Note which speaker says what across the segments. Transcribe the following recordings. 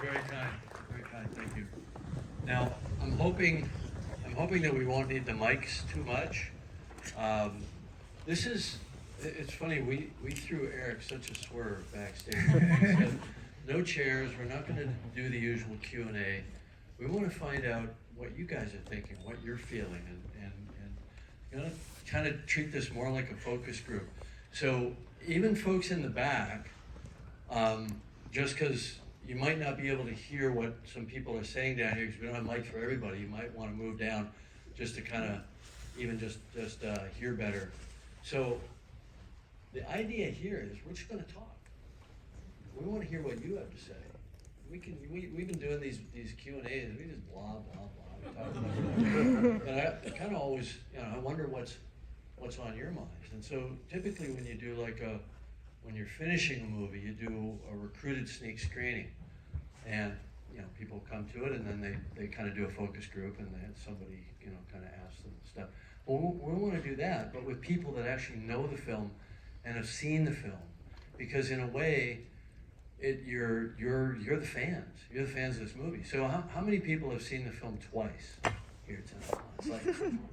Speaker 1: Very kind, very kind, thank you. Now, I'm hoping that we won't need the mics too much. It's funny, we threw Eric such a swerve backstage. We said, no chairs, we're not gonna do the usual Q&A. We wanna find out what you guys are thinking, what you're feeling, and you know, kind of treat this more like a focus group. So even folks in the back, just because you might not be able to hear what some people are saying down here, because we don't have mics for everybody, you might want to move down just to kind of even just hear better. So the idea here is we're just going to talk. We want to hear what you have to say. We've been doing these Q&As, we just blah blah blah. But I kind of always, I wonder what's on your minds. And so typically when you do when you're finishing a movie, you do a recruited sneak screening, and people come to it, and then they kind of do a focus group, and then somebody kind of asks them stuff. Well, we want to do that, but with people that actually know the film and have seen the film, because in a way, you're the fans. You're the fans of this movie. So how many people have seen the film twice here tonight? It's like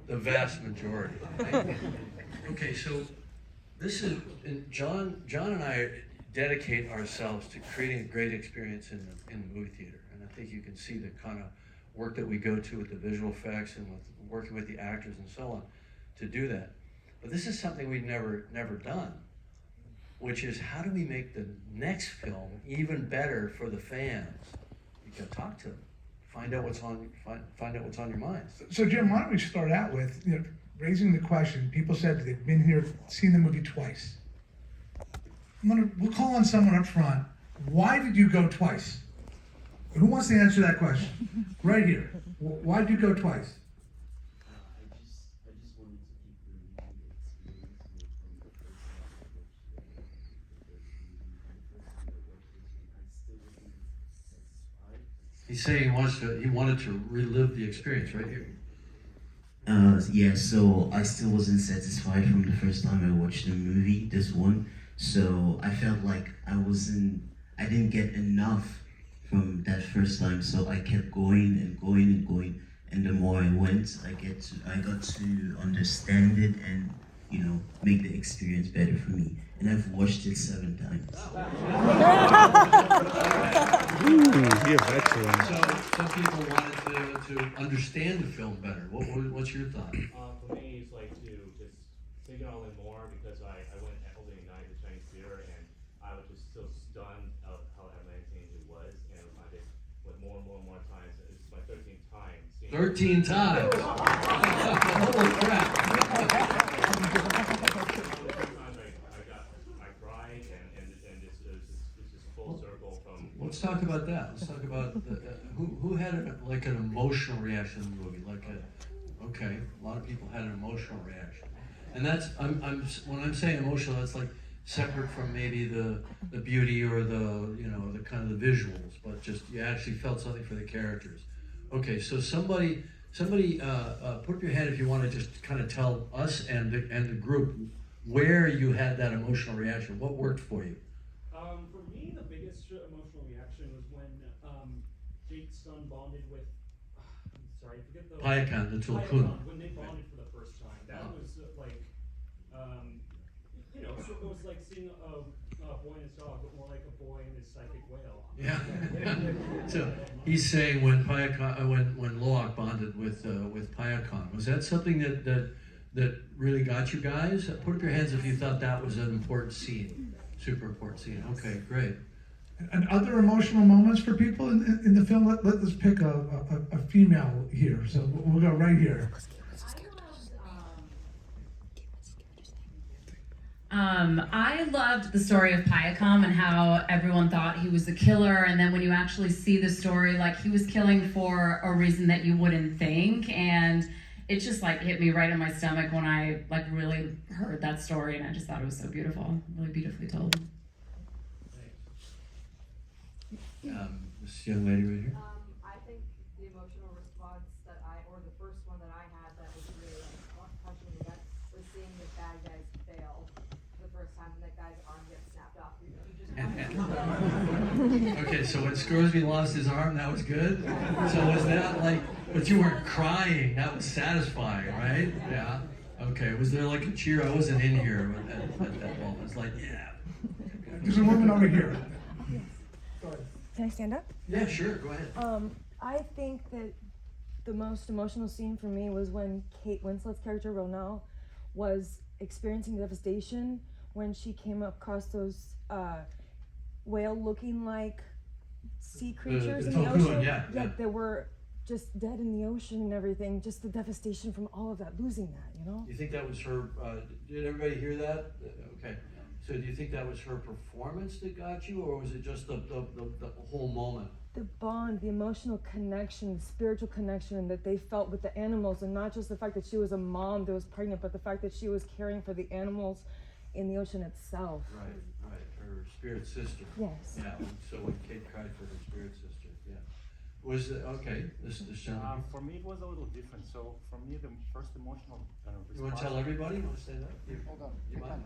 Speaker 1: the vast majority. Right? Okay, so this is John and I dedicate ourselves to creating a great experience in the movie theater, and I think you can see the kind of work that we go to with the visual effects and with working with the actors and so on to do that. But this is something we've never done, which is how do we make the next film even better for the fans? You can talk to them, find out what's on your minds.
Speaker 2: So Jim, why don't we start out with raising the question? People said they've been here, seen the movie twice. We'll call on someone up front. Why did you go twice? Who wants to answer that question? Right here. Why did you go twice?
Speaker 3: I just wanted to keep the experience from the first time I watched it. I still wasn't satisfied.
Speaker 1: He's saying he wanted to relive the experience right here.
Speaker 3: Yeah, so I still wasn't satisfied from the first time I watched the movie, this one. So I felt like I didn't get enough from that first time. So I kept going and going and going. And the more I went, I got to understand it and, make the experience better for me. And I've watched it 7 times.
Speaker 4: You're excellent.
Speaker 1: So some people wanted to understand the film better. What's your thought?
Speaker 5: For me, it's like to just take it all in more, because I went opening night at the Chinese theater, and I was just so stunned of how amazing it was, and I just went more and more times. This is my 13th time seeing
Speaker 1: 13 times. Holy crap.
Speaker 5: I cried, and it's just full circle from.
Speaker 1: Let's talk about that. Let's talk about who had an emotional reaction to the movie. Okay, a lot of people had an emotional reaction, and that's when I'm saying emotional, that's like separate from maybe the beauty or the kind of the visuals, but just you actually felt something for the characters. Okay, so somebody put up your hand if you want to just kind of tell us and the group where you had that emotional reaction. What worked for you?
Speaker 6: For me, the biggest emotional reaction was when Jake's son bonded with, I forget the...
Speaker 1: Payakan, the Tulkun.
Speaker 6: When they bonded for the first time. That was so it was like seeing a boy and his dog, but more like a boy and his psychic whale.
Speaker 1: Yeah. So he's saying when Payakan, when Loak bonded with Payakan, was that something that really got you guys? Put up your hands if you thought that was an important scene, super important scene. Okay, great.
Speaker 2: And other emotional moments for people in the film. Let's pick a female here. So we'll go right here.
Speaker 7: I loved the story of Payakan and how everyone thought he was the killer, and then when you actually see the story, he was killing for a reason that you wouldn't think, and it just hit me right in my stomach when I really heard that story, and I just thought it was so beautiful, really beautifully told.
Speaker 1: This young lady right here.
Speaker 8: I think the emotional response or the first one that I had that was really touching me, that was seeing the bad guys fail the first time and that guy's arm gets snapped off. You just
Speaker 1: Okay, so when Scoresby lost his arm, that was good? So was that like, but you weren't crying, that was satisfying, right? Yeah. Okay, was there like a cheer? I wasn't in here at that moment. It's like, yeah.
Speaker 2: There's a woman over here.
Speaker 9: Can I stand up?
Speaker 1: Yeah, sure, go ahead.
Speaker 9: I think that the most emotional scene for me was when Kate Winslet's character Ronell was experiencing devastation when she came across those whale-looking like sea creatures
Speaker 1: the
Speaker 9: in the
Speaker 1: Tokun,
Speaker 9: ocean.
Speaker 1: yeah.
Speaker 9: That were just dead in the ocean and everything. Just the devastation from all of that, losing that, you know.
Speaker 1: You think that was her, did everybody hear that? Okay. So do you think that was her performance that got you, or was it just the whole moment?
Speaker 9: The bond, the emotional connection, the spiritual connection that they felt with the animals, and not just the fact that she was a mom that was pregnant, but the fact that she was caring for the animals in the ocean itself.
Speaker 1: Right, her spirit sister.
Speaker 9: Yes.
Speaker 1: Yeah, so when Kate cried for her spirit sister, yeah. Was, okay, this gentleman.
Speaker 10: For me, it was a little different. So for me, the first emotional response.
Speaker 1: You wanna tell everybody, you wanna say that?
Speaker 10: Hold on.
Speaker 1: You mind?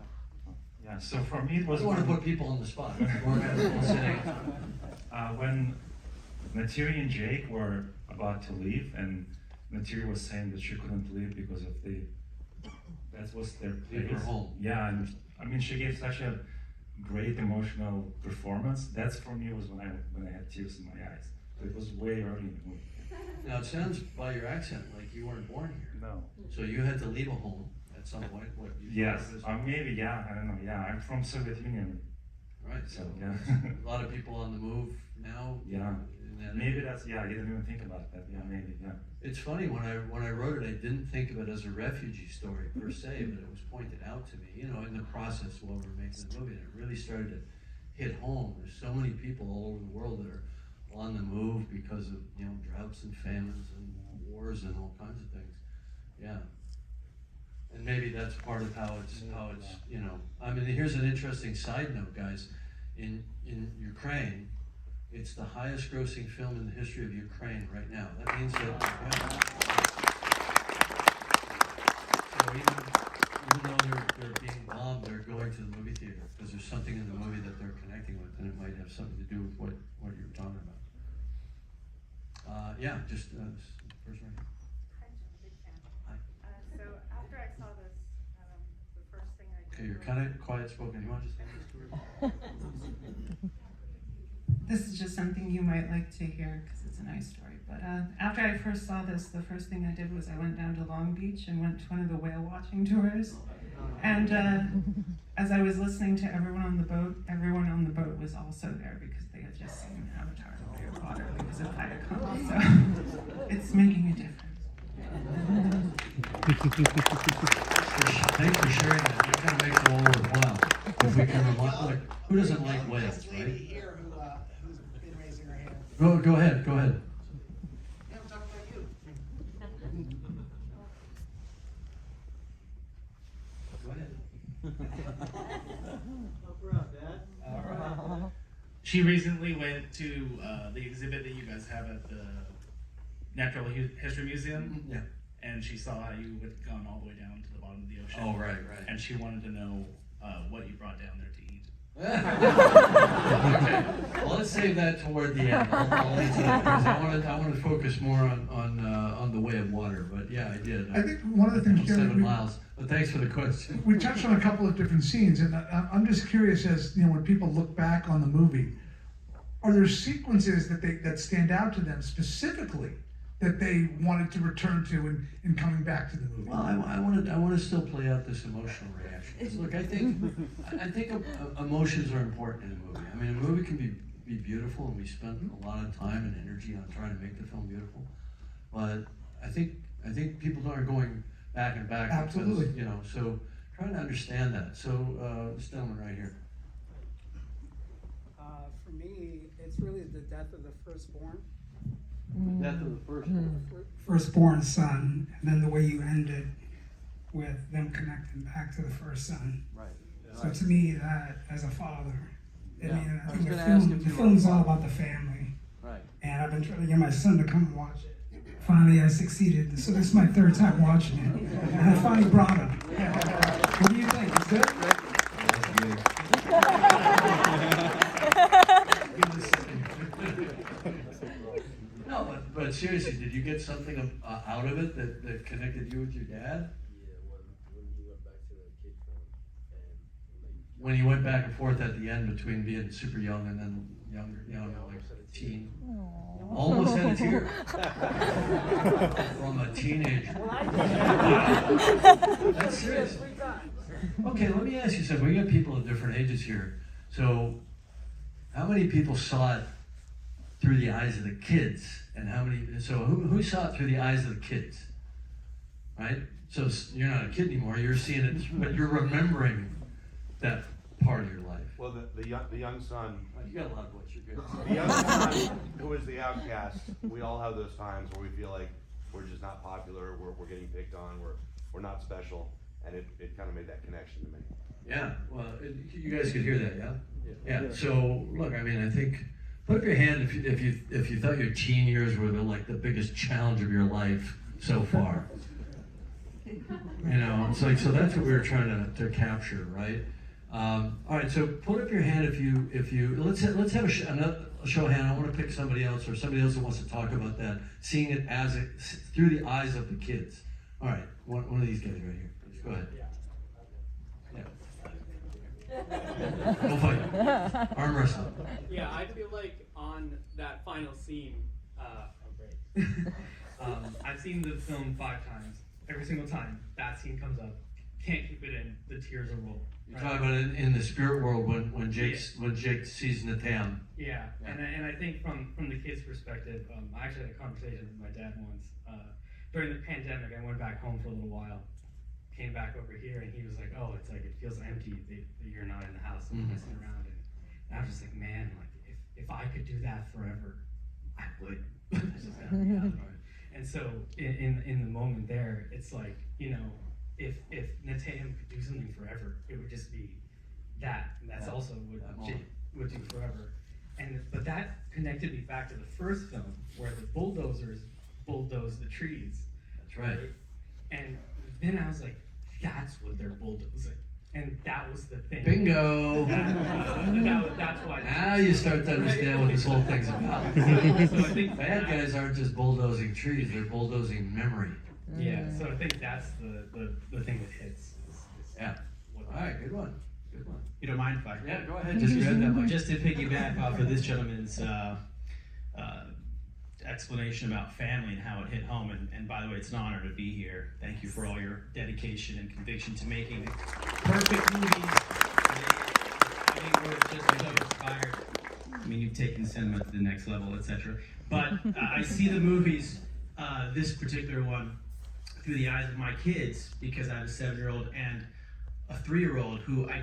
Speaker 10: Yeah. So for me, it
Speaker 1: I
Speaker 10: was.
Speaker 1: don't wanna put people on the spot. We're gonna sitting.
Speaker 10: When Natiri and Jake were about to leave, and Natiri was saying that she couldn't leave because of that was their place.
Speaker 1: Leave her home.
Speaker 10: Yeah, and I mean, she gave such a great emotional performance. That's for me was when I had tears in my eyes. It was way early in the movie.
Speaker 1: Now, it sounds by your accent like you weren't born here.
Speaker 10: No.
Speaker 1: So you had to leave a home at some point, what?
Speaker 10: Yes, maybe, yeah, I don't know, yeah, I'm from Soviet Union.
Speaker 1: Right,
Speaker 10: So,
Speaker 1: so,
Speaker 10: yeah.
Speaker 1: a lot of people on the move now.
Speaker 10: Yeah.
Speaker 1: in that
Speaker 10: Maybe
Speaker 1: area.
Speaker 10: that's, yeah, I didn't even think about that, yeah, maybe, yeah.
Speaker 1: It's funny, when I wrote it, I didn't think of it as a refugee story per se, but it was pointed out to me, you know, in the process while we were making the movie, and it really started to hit home. There's so many people all over the world that are on the move because of, you know, droughts and famines and wars and all kinds of things. Yeah. And maybe that's part of how it's, you know, I mean, here's an interesting side note, guys. In Ukraine, it's the highest grossing film in the history of Ukraine right now. That means that, so even though they're being bombed, they're going to the movie theater because there's something in the movie that they're connecting with, and it might have something to do with what you're talking about. Yeah, just first one.
Speaker 11: Hi, Jim, big fan.
Speaker 1: Hi.
Speaker 11: So after I saw this, the first thing I did.
Speaker 1: Okay, you're kind of quiet spoken. You want to just hand this to her?
Speaker 12: This is just something you might like to hear because it's a nice story. But after I first saw this, the first thing I did was I went down to Long Beach and went to one of the whale watching tours. And as I was listening to everyone on the boat was also there because they had just seen Avatar: The Way of Water because of Viacom. So it's making a difference.
Speaker 1: Thanks for sharing that. It kind of makes it all worthwhile. If we can remind, like, who doesn't like whales, right?
Speaker 13: Here who's been raising her hand.
Speaker 1: Go ahead.
Speaker 13: Yeah, I'm talking about you.
Speaker 1: Go ahead.
Speaker 13: Help her out, Dad. All right.
Speaker 14: She recently went to the exhibit that you guys have at the Natural History Museum.
Speaker 1: Yeah.
Speaker 14: And she saw how you had gone all the way down to the bottom of the ocean.
Speaker 1: Oh, right.
Speaker 14: And she wanted to know what you brought down there to eat.
Speaker 1: Okay. Well, let's save that toward the end. I'll leave that because I want to focus more on the way of water. But yeah, I did.
Speaker 2: I think one of the things, Jerry,
Speaker 1: 7 miles. But thanks for the question.
Speaker 2: we touched on a couple of different scenes, and I'm just curious, as you know, when people look back on the movie, are there sequences that stand out to them specifically that they wanted to return to in coming back to the movie?
Speaker 1: Well, I want to still play out this emotional reaction. 'Cause look, I think emotions are important in a movie. I mean, a movie can be beautiful, and we spent a lot of time and energy on trying to make the film beautiful. But I think people are going back and back.
Speaker 2: Absolutely.
Speaker 1: Because, you know, so trying to understand that. So this gentleman right here.
Speaker 13: For me, it's really the death of the firstborn.
Speaker 1: The death of the firstborn.
Speaker 15: Firstborn son, and then the way you ended with them connecting back to the first son.
Speaker 1: Right.
Speaker 15: So to me, that as a father, I think the
Speaker 1: you
Speaker 15: film's all about the family.
Speaker 1: Right.
Speaker 15: And I've been trying to get my son to come and watch it. Finally, I succeeded. So this is my third time watching it, and I finally brought him. What do you think? It's good?
Speaker 1: Give this No, but seriously, did you get something out of it that connected you with your dad? When you went back and forth at the end between being super young and then younger, like teen. Almost had a tear. From a teenager. That's serious. Okay, let me ask you something. We got people of different ages here. So, how many people saw it through the eyes of the kids? And how many, so who saw it through the eyes of the kids? Right? So you're not a kid anymore, you're seeing it, but you're remembering that part of your life.
Speaker 16: Well, the young son.
Speaker 1: You got a lot of voice, you're good.
Speaker 16: The young son, who is the outcast, we all have those times where we feel like we're just not popular, we're getting picked on, we're not special, and it kind of made that connection to me.
Speaker 1: Yeah, well, you guys could hear that, yeah? Yeah, so, look, I mean, I think, put up your hand if you thought your teen years were the biggest challenge of your life so far. You know, it's like, so that's what we were trying to capture, right? All right, so put up your hand if you let's have a show of hand. I want to pick somebody else or somebody else who wants to talk about that, seeing it through the eyes of the kids. All right, one of these guys right here. Let's go ahead. Yeah. Go fight. Arm wrestle.
Speaker 6: Yeah, I feel like on that final scene.
Speaker 17: I've seen the film 5 times. Every single time that scene comes up, can't keep it in. The tears will roll.
Speaker 1: You're talking about in the spirit world when Jake sees Natam.
Speaker 17: Yeah, and I think from the kid's perspective, I actually had a conversation with my dad once. During the pandemic, I went back home for a little while, came back over here, and he was like, "Oh, it's like it feels empty that you're not in the house and messing around." And I was just like, "Man, like if I could do that forever, I would." That's just how And so in the moment there, it's like, you know, if Natam could do something forever, it would just be that. And that's also what Jake would do forever. But that connected me back to the first film where the bulldozers bulldoze the trees.
Speaker 1: That's right.
Speaker 17: And then I was like, that's what they're bulldozing. And that was the thing.
Speaker 1: Bingo!
Speaker 17: That's why.
Speaker 1: Now you start to understand what this whole thing's about.
Speaker 17: So I think
Speaker 1: bad guys aren't just bulldozing trees, they're bulldozing memory.
Speaker 17: Yeah, so I think that's the thing that hits.
Speaker 1: Yeah. All right, good one. Good one.
Speaker 18: You don't mind if I?
Speaker 1: Yeah, go ahead. Just grab that mic.
Speaker 18: Just to piggyback off of this gentleman's explanation about family and how it hit home. And by the way, it's an honor to be here. Thank you for all your dedication and conviction to making perfect movies. I think we're just so inspired. I mean, you've taken cinema to the next level, etc. But I see the movies, this particular one, through the eyes of my kids, because I have a 7-year-old and a 3-year-old who I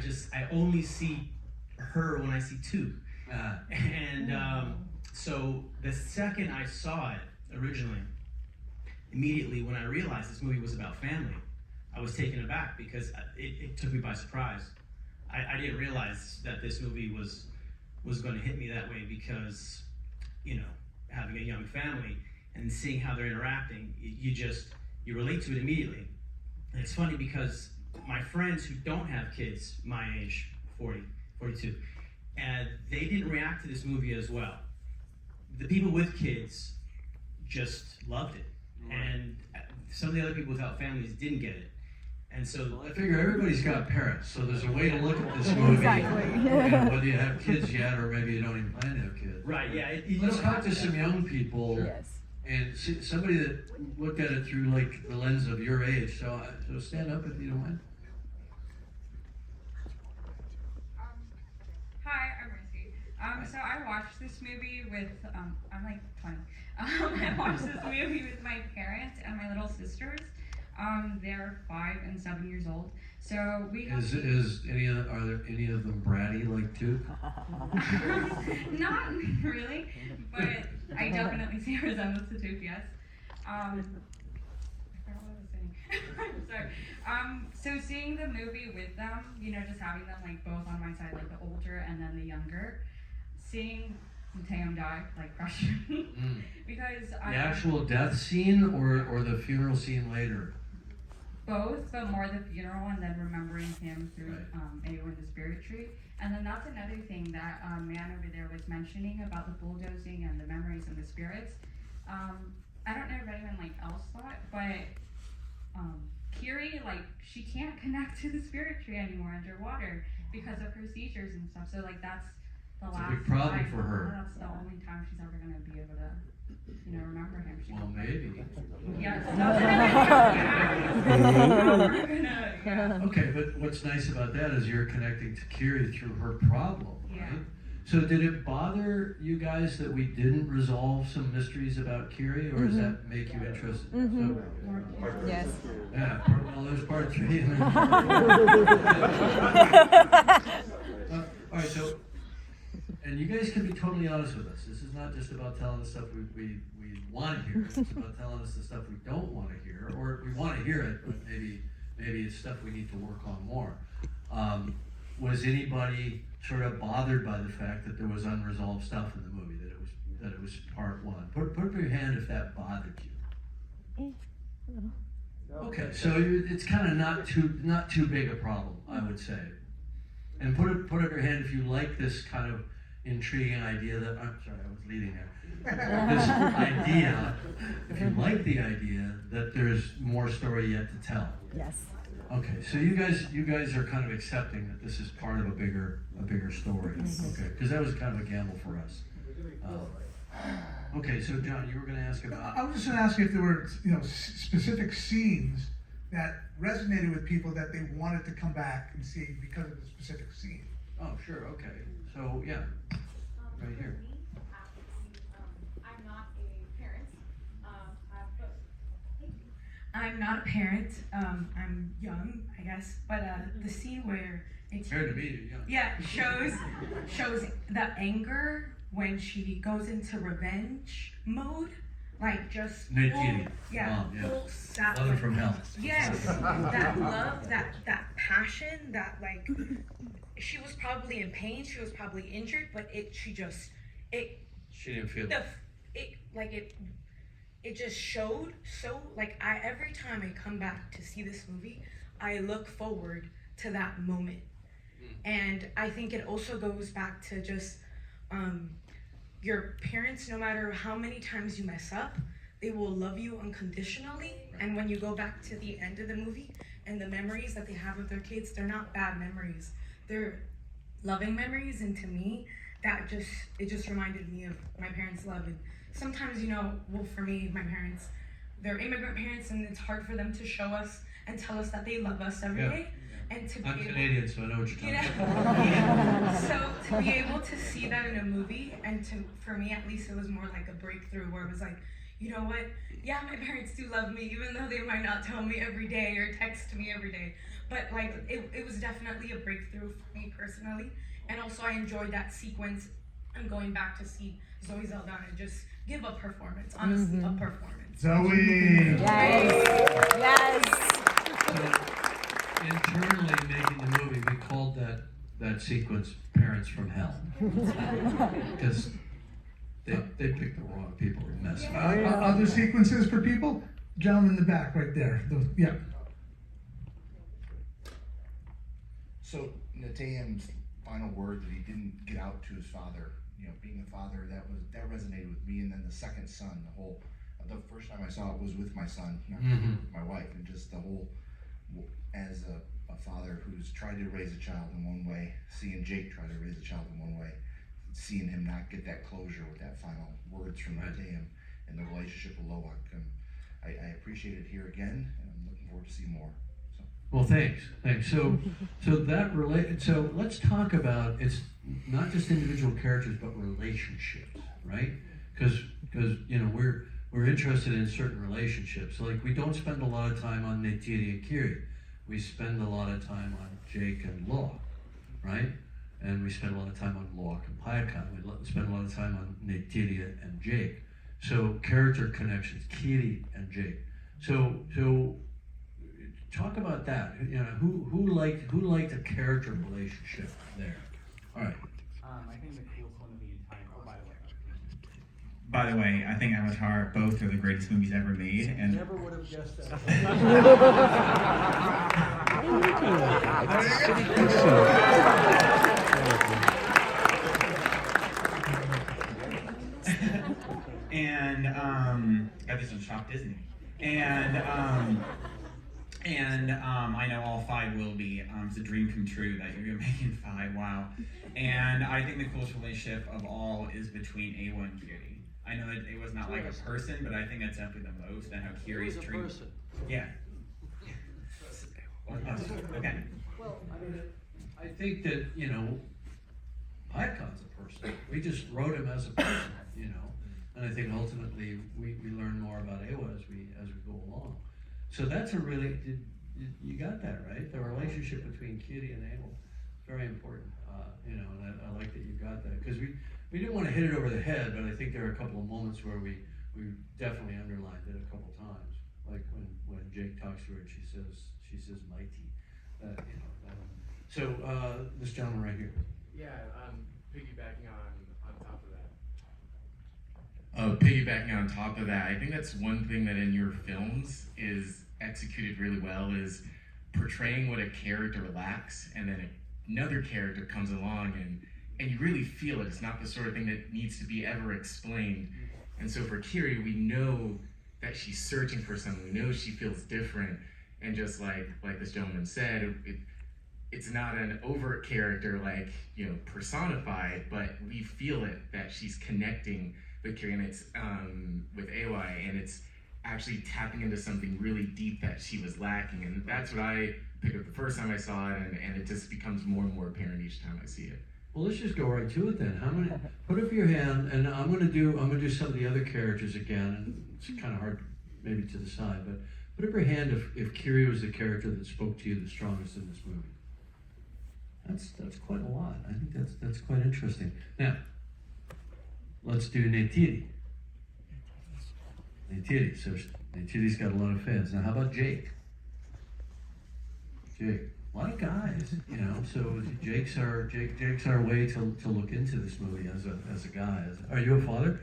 Speaker 18: only see her when I see 2. And so the second I saw it originally, immediately when I realized this movie was about family, I was taken aback because it took me by surprise. I didn't realize that this movie was going to hit me that way because, you know, having a young family and seeing how they're interacting, you relate to it immediately. And it's funny because my friends who don't have kids my age, 40, 42, they didn't react to this movie as well. The people with kids just loved it. And some of the other people without families didn't get it. And so
Speaker 1: I figure everybody's got parents, so there's a way to look at this movie.
Speaker 9: Exactly.
Speaker 1: And whether you have kids yet or maybe you don't even plan to have kids.
Speaker 18: Right, yeah.
Speaker 1: Let's talk to some young people.
Speaker 9: Yes.
Speaker 1: And see, somebody that looked at it through like the lens of your age. So stand up if you don't mind.
Speaker 11: Hi, I'm Mercy. So I watched this movie with, I'm like 20. I watched this movie with my parents and my little sisters. They're 5 and 7 years old. So we got
Speaker 1: are there any of them bratty like too?
Speaker 11: Not really, but I definitely see a resemblance to Tooth, yes. I forgot what I was saying. Sorry. So seeing the movie with them, you know, just having them like both on my side, like the older and then the younger, seeing Tatum die, like crushed me. Because
Speaker 1: The actual death scene or the funeral scene later?
Speaker 11: both, but more the funeral and then remembering him through Anyone the Spirit Tree. And then that's another thing that man over there was mentioning about the bulldozing and the memories and the spirits. I don't know if anyone else thought, but Kiri, she can't connect to the spirit tree anymore underwater because of her seizures and stuff. So that's the last.
Speaker 1: a big problem
Speaker 11: time.
Speaker 1: for her.
Speaker 11: That's the only time she's ever gonna be able to, remember him.
Speaker 1: Well, maybe.
Speaker 11: Yes.
Speaker 1: Okay, but what's nice about that is you're connecting to Kiri through her problem, right? So did it bother you guys that we didn't resolve some mysteries about Kiri, or does that make you interested?
Speaker 9: Yes.
Speaker 1: Yeah, well, there's part 3. All right, so, and you guys can be totally honest with us. This is not just about telling us stuff we want to hear. It's about telling us the stuff we don't want to hear, or we want to hear it, but maybe it's stuff we need to work on more. Was anybody sort of bothered by the fact that there was unresolved stuff in the movie, that it was part 1? Put up your hand if that bothered you. Okay, so it's kind of not too big a problem, I would say. And put up your hand if you like this kind of intriguing idea that, I'm sorry, I was leading there. This idea, if you like the idea that there's more story yet to tell.
Speaker 9: Yes.
Speaker 1: Okay, so you guys are kind of accepting that this is part of a bigger story, okay? Because that was kind of a gamble for us. Okay, so John, you were going to ask about.
Speaker 2: I was just going to ask you if there were, specific scenes that resonated with people that they wanted to come back and see because of the specific scene.
Speaker 1: Oh, sure. Okay. So yeah, right here.
Speaker 19: I'm not a parent.
Speaker 20: I'm not a parent. I'm young, I guess. But the scene where it's
Speaker 1: Fair to me, you're young.
Speaker 20: Yeah, shows the anger when she goes into revenge mode, just
Speaker 1: Nate
Speaker 20: full,
Speaker 1: Keating.
Speaker 20: yeah,
Speaker 1: Mom, yeah.
Speaker 20: full sap.
Speaker 1: Love from hell.
Speaker 20: Yes, that love, that passion, that she was probably in pain, she was probably injured, but she
Speaker 1: didn't feel
Speaker 20: it just showed so every time I come back to see this movie, I look forward to that moment. And I think it also goes back to just your parents, no matter how many times you mess up, they will love you unconditionally. And when you go back to the end of the movie and the memories that they have of their kids, they're not bad memories. They're loving memories. And to me, it just reminded me of my parents' love. And sometimes, for me, my parents, they're immigrant parents, and it's hard for them to show us and tell us that they love us every day. And to be
Speaker 1: I'm Canadian, so I know what you're talking
Speaker 20: about. So to be able to see that in a movie, and for me at least, it was more like a breakthrough where it was like, you know what? Yeah, my parents do love me, even though they might not tell me every day or text me every day. But it was definitely a breakthrough for me personally. And also I enjoyed that sequence and going back to see Zoe Saldana just give a performance, honestly, a performance.
Speaker 2: Zoe!
Speaker 9: Yes!
Speaker 1: So, internally making the movie, we called that sequence "Parents from Hell" because they picked the wrong people to mess with.
Speaker 2: Other sequences for people? Gentleman in the back, right there. Yeah.
Speaker 21: So Natayam's final word that he didn't get out to his father, being a father, that resonated with me. And then the second son, the first time I saw it was with my son, not with my wife, and just the whole, as a father who's tried to raise a child in one way, seeing Jake try to raise a child in one way, seeing him not get that closure with that final words from Natayam and the relationship with Loak, I appreciate it here again, and I'm looking forward to see more.
Speaker 1: Well, thanks. So let's talk about, it's not just individual characters, but relationships, right? Because we're interested in certain relationships. Like, we don't spend a lot of time on Neytiri and Kiri. We spend a lot of time on Jake and Loak, right? And we spend a lot of time on Loak and Payakam. We spend a lot of time on Neytiri and Jake. So character connections, Kiri and Jake. So talk about that. Who liked a character relationship there? All right.
Speaker 14: I think the coolest one of the entire. Oh, by
Speaker 3: by the way, I think Avatar, both are the greatest movies ever made. And
Speaker 22: Never would have guessed that.
Speaker 3: And got this from Shop Disney. And I know all 5 will be. It's a dream come true that you're making 5. Wow. And I think the coolest relationship of all is between Awa and Kiri. I know that Awa's not like a person, but I think that's definitely the most, and how Kiri's
Speaker 22: Awa's a
Speaker 3: treated.
Speaker 22: person.
Speaker 3: Yeah. Okay.
Speaker 1: Well, I mean, I think that, Icon's a person. We just wrote him as a person, and I think ultimately we learn more about Awa as we go along. So that's a really, you got that right? The relationship between Kiri and Awa, very important, and I like that you got that, because we didn't want to hit it over the head, but I think there are a couple of moments where we definitely underlined it a couple times, like when Jake talks to her and she says mighty, so this gentleman right here.
Speaker 23: Yeah, piggybacking on top of that.
Speaker 24: Piggybacking on top of that, I think that's one thing that in your films is executed really well, is portraying what a character lacks, and then another character comes along and you really feel it. It's not the sort of thing that needs to be ever explained. And so for Kiri, we know that she's searching for something. We know she feels different, and just like this gentleman said, it's not an overt character personified, but we feel it, that she's connecting with Kiri, and it's with Awa, and it's actually tapping into something really deep that she was lacking. And that's what I picked up the first time I saw it, and it just becomes more and more apparent each time I see it.
Speaker 1: Well, let's just go right to it then. How many? Put up your hand, and I'm gonna do some of the other characters again, and it's kind of hard maybe to decide, but put up your hand if Kiri was the character that spoke to you the strongest in this movie. That's quite a lot. I think that's quite interesting. Now, let's do Neytiri. So Neytiri's got a lot of fans. Now, how about Jake? Jake, a lot of guys, So Jake's our way to look into this movie as a guy. Are you a father?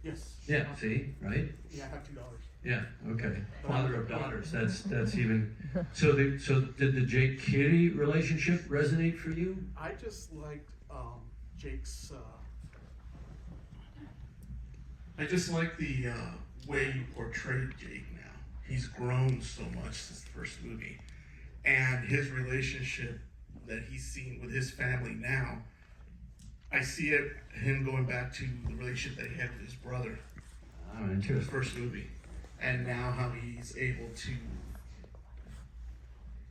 Speaker 22: Yes.
Speaker 1: Yeah. See, right?
Speaker 22: Yeah, I have 2 daughters.
Speaker 1: Yeah. Okay. Father of daughters. That's even. So did the Jake Kiri relationship resonate for you?
Speaker 22: I just liked Jake's.
Speaker 25: I just like the way you portrayed Jake now. He's grown so much since the first movie. And his relationship that he's seen with his family now, I see him going back to the relationship that he had with his brother in the first movie. And now how he's able to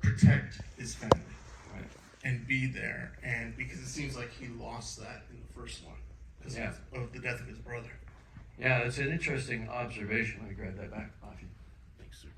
Speaker 25: protect his family and be there. And because it seems like he lost that in the first one because of the death of his brother.
Speaker 1: Yeah, it's an interesting observation. Let me grab that back off you.
Speaker 22: Thanks, sir.